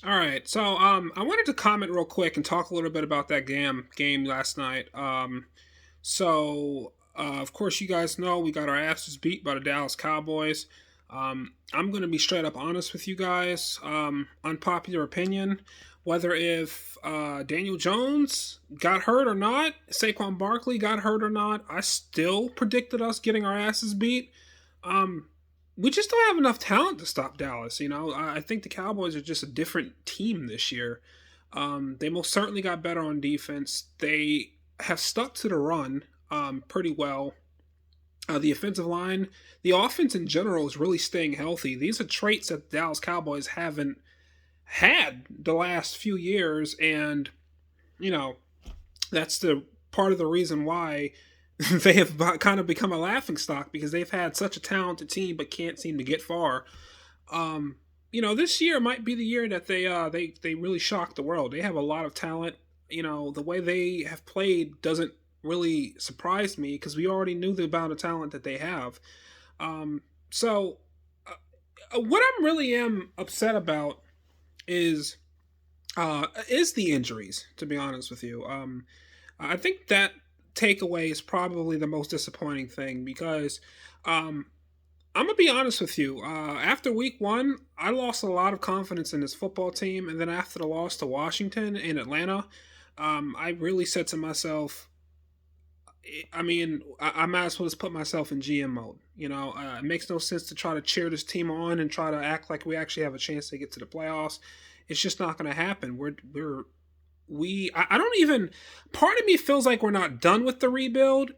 All right, so I wanted to comment real quick and talk a little bit about that game last night. Of course, you guys know we got our asses beat by the Dallas Cowboys. I'm going to be straight up honest with you guys. Unpopular opinion: whether if Daniel Jones got hurt or not, Saquon Barkley got hurt or not, I still predicted us getting our asses beat. Um, we just don't have enough talent to stop Dallas. I think the Cowboys are just a different team this year. They most certainly got better on defense. They have stuck to the run pretty well. The offensive line, the offense in general is really staying healthy. These are traits that the Dallas Cowboys haven't had the last few years, and you know that's the part of the reason why they have kind of become a laughing stock because they've had such a talented team but can't seem to get far. This year might be the year that they really shock the world. They have a lot of talent. The way they have played doesn't really surprise me because we already knew the amount of talent that they have. Um, so, what I'm really am upset about is is the injuries. To be honest with you, I think that takeaway is probably the most disappointing thing because um, I'm gonna be honest with you. After week one, I lost a lot of confidence in this football team, and then after the loss to Washington in Atlanta, I really said to myself, I might as well just put myself in GM mode. It makes no sense to try to cheer this team on and try to act like we actually have a chance to get to the playoffs. It's just not going to happen. I don't even. Part of me feels like we're not done with the rebuild,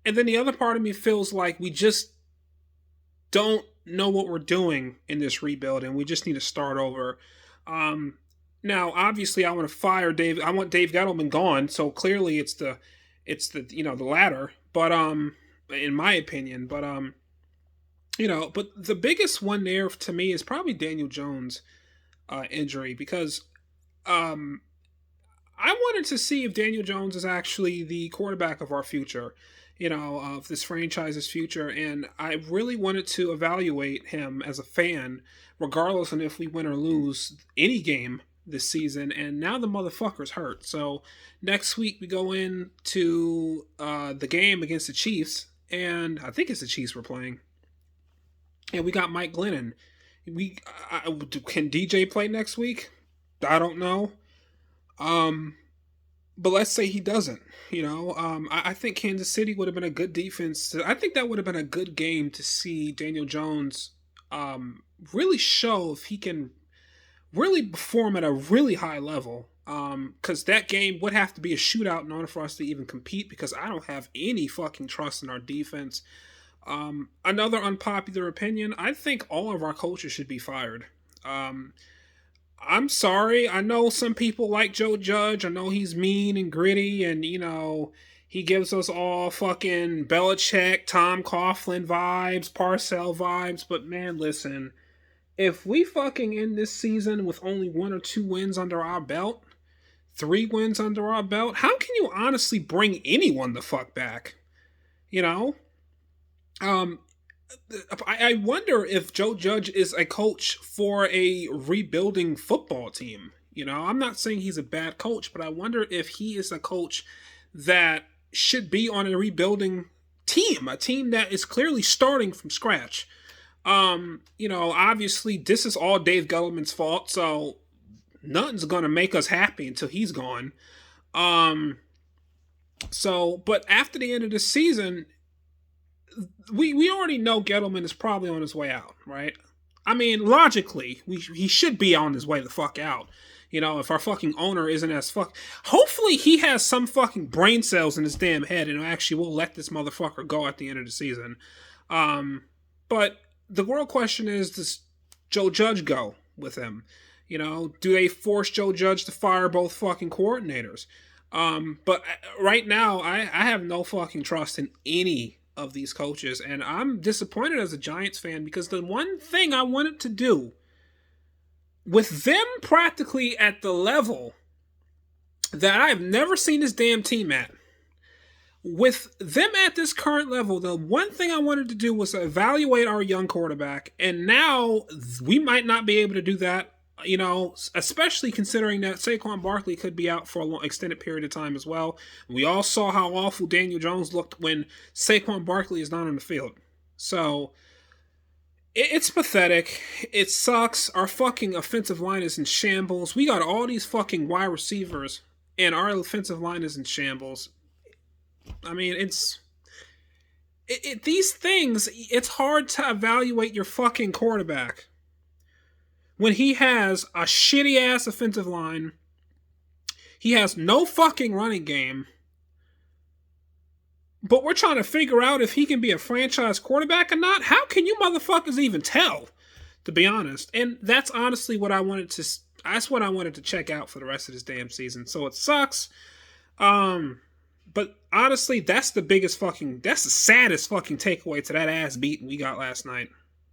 and then the other part of me feels like we just don't know what we're doing in this rebuild, and we just need to start over. Um, Now, obviously, I want to fire Dave. I want Dave Gettleman gone. So clearly, it's the the latter. But in my opinion, but the biggest one there to me is probably Daniel Jones' injury because um I wanted to see if Daniel Jones is actually the quarterback of our future, of this franchise's future. And I really wanted to evaluate him as a fan, regardless of if we win or lose any game this season. And now the motherfucker's hurt. So next week we go into the game against the Chiefs. And I think it's the Chiefs we're playing. And we got Mike Glennon. Can DJ play next week? I don't know. Um, but let's say he doesn't. I think Kansas City would have been a good defense. I think that would have been a good game to see Daniel Jones really show if he can really perform at a really high level. Because that game would have to be a shootout in order for us to even compete. Because I don't have any fucking trust in our defense. Another unpopular opinion: I think all of our coaches should be fired. Um, I'm sorry. I know some people like Joe Judge. I know he's mean and gritty, and he gives us all fucking Belichick, Tom Coughlin vibes, Parcell vibes. But man, listen, if we fucking end this season with only 1 or 2 wins under our belt, 3 wins under our belt, how can you honestly bring anyone the fuck back? You know, um, I wonder if Joe Judge is a coach for a rebuilding football team. I'm not saying he's a bad coach, but I wonder if he is a coach that should be on a rebuilding team, a team that is clearly starting from scratch. Obviously this is all Dave Gettleman's fault, so nothing's gonna make us happy until he's gone. Um, but after the end of the season, we already know Gettleman is probably on his way out, right? I mean, logically, he should be on his way the fuck out. If our fucking owner isn't as fuck, hopefully he has some fucking brain cells in his damn head and actually will let this motherfucker go at the end of the season. But the real question is, does Joe Judge go with him? Do they force Joe Judge to fire both fucking coordinators? But right now, I have no fucking trust in any of these coaches, and I'm disappointed as a Giants fan because the one thing I wanted to do with them practically at the level that I've never seen this damn team at, with them at this current level, the one thing I wanted to do was evaluate our young quarterback, and now we might not be able to do that Especially considering that Saquon Barkley could be out for a long, extended period of time as well. We all saw how awful Daniel Jones looked when Saquon Barkley is not on the field. So it's pathetic. It sucks. Our fucking offensive line is in shambles. We got all these fucking wide receivers, and our offensive line is in shambles. I mean, these things. It's hard to evaluate your fucking quarterback when he has a shitty ass offensive line. He has no fucking running game. But we're trying to figure out if he can be a franchise quarterback or not. How can you motherfuckers even tell? To be honest, and that's honestly what I wanted to. That's what I wanted to check out for the rest of this damn season. So it sucks. But honestly, that's the biggest fucking. That's the saddest fucking takeaway to that ass beating we got last night.